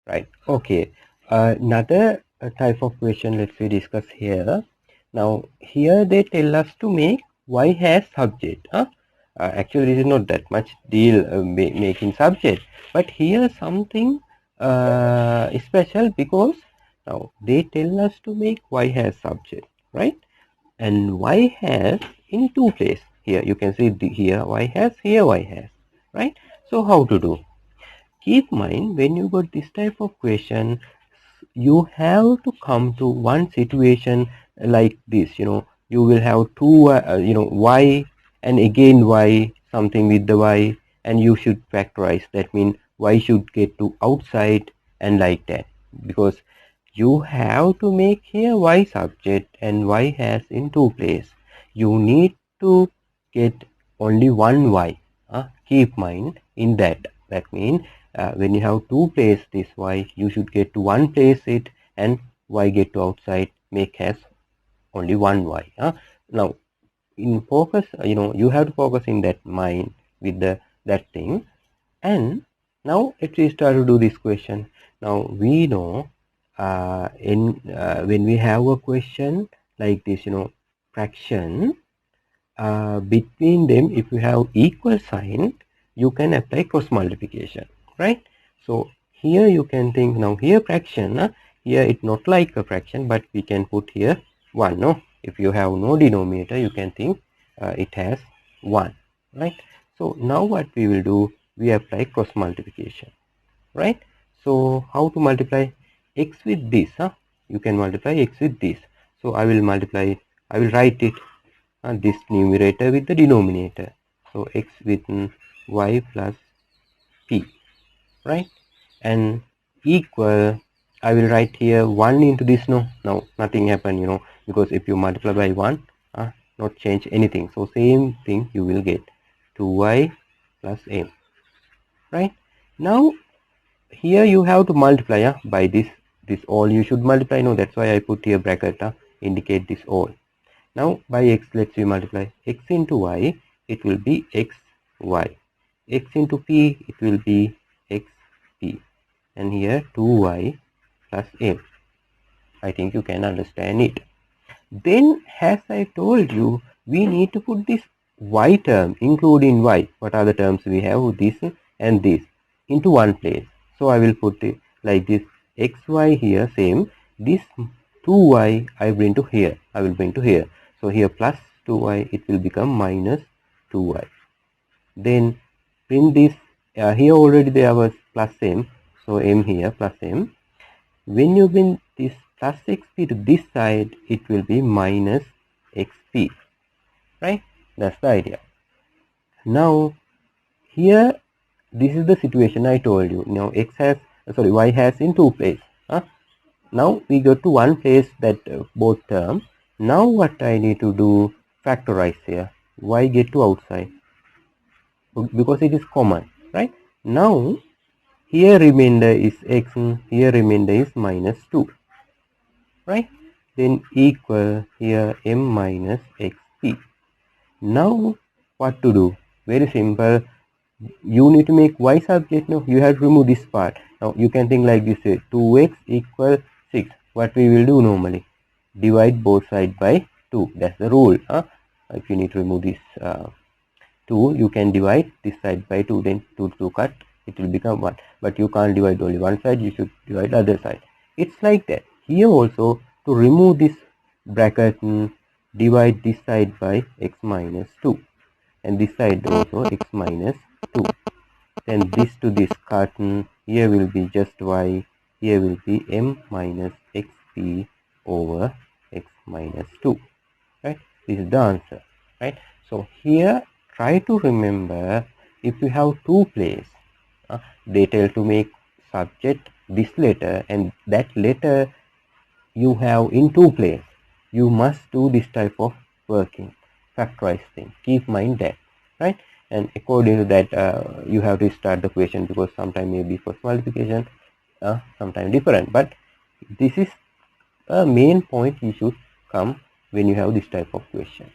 Right. Okay. Another type of question, let's we discuss here. Now, here they tell us to make y has subject. Actually, this is not that much deal making subject, but here something special, because now they tell us to make y has subject, right? And y has in two places. Here you can see here y has, here y has, right? So how to do? Keep in mind, when you got this type of question, you have to come to one situation like this. You will have two y and again y, something with the y, and you should factorize. That means y should get to outside and like that, because you have to make here y subject and y has in two place. You need to get only one y. Keep mind in that. That means when you have two place this y, you should get to one place it, and y get to outside, make has only one y. Now in focus, you have to focus in that mind with that thing. And now let's start to do this question. Now we know when we have a question like this, fraction, between them, if you have equal sign, you can apply cross multiplication, right? So here you can think, now here fraction, here it's not like a fraction, but we can put here 1. No, if you have no denominator, you can think it has 1, right? So now what we will do, we apply cross multiplication, right? So how to multiply x with this? You can multiply x with this. So I will multiply, I will write it this numerator with the denominator. So x with y plus p, right? And equal, I will write here 1 into this. No, nothing happen, because if you multiply by 1, not change anything. So same thing you will get 2y plus m, right? Now here you have to multiply by this all you should multiply. No, that's why I put here bracket, indicate this all. Now by x, let's we multiply x into y, it will be xy. X into p, it will be xp. And here 2y plus m. I think you can understand it. Then as I told you, we need to put this y term, including y. What are the terms we have? This and this into one place. So I will put it like this, xy here same. This 2y I bring to here. I will bring to here. So here plus 2y, it will become minus 2y. Then print this, here already there was plus m, so m here plus m. When you bring this plus xp to this side, it will be minus xp, right? That's the idea. Now here, this is the situation I told you. Now y has in two place. Now we go to one place, that both terms. Now what I need to do, factorize here. Y get to outside, because it is common, right? Now here remainder is x, here remainder is minus 2, right? Then equal here m minus xp. Now what to do? Very simple. You need to make y subject. Now you have to remove this part. Now you can think like this way, 2x equal 6. What we will do normally, divide both sides by 2. That's the rule. If you need to remove this 2, you can divide this side by 2, then 2 cut, it will become 1. But you can't divide only one side, you should divide other side. It's like that. Here also, to remove this bracket, divide this side by x minus 2, and this side also x minus 2. Then this to this cut, here will be just y, here will be m minus xp over x minus 2, right? This is the answer, right? So here try to remember, if you have two places, they tell to make subject this letter, and that letter you have in two places, you must do this type of working, factorize thing. Keep mind that, right? And according to that, you have to start the question, because sometimes maybe cross multiplication, sometimes different. But this is a main point you should come when you have this type of question.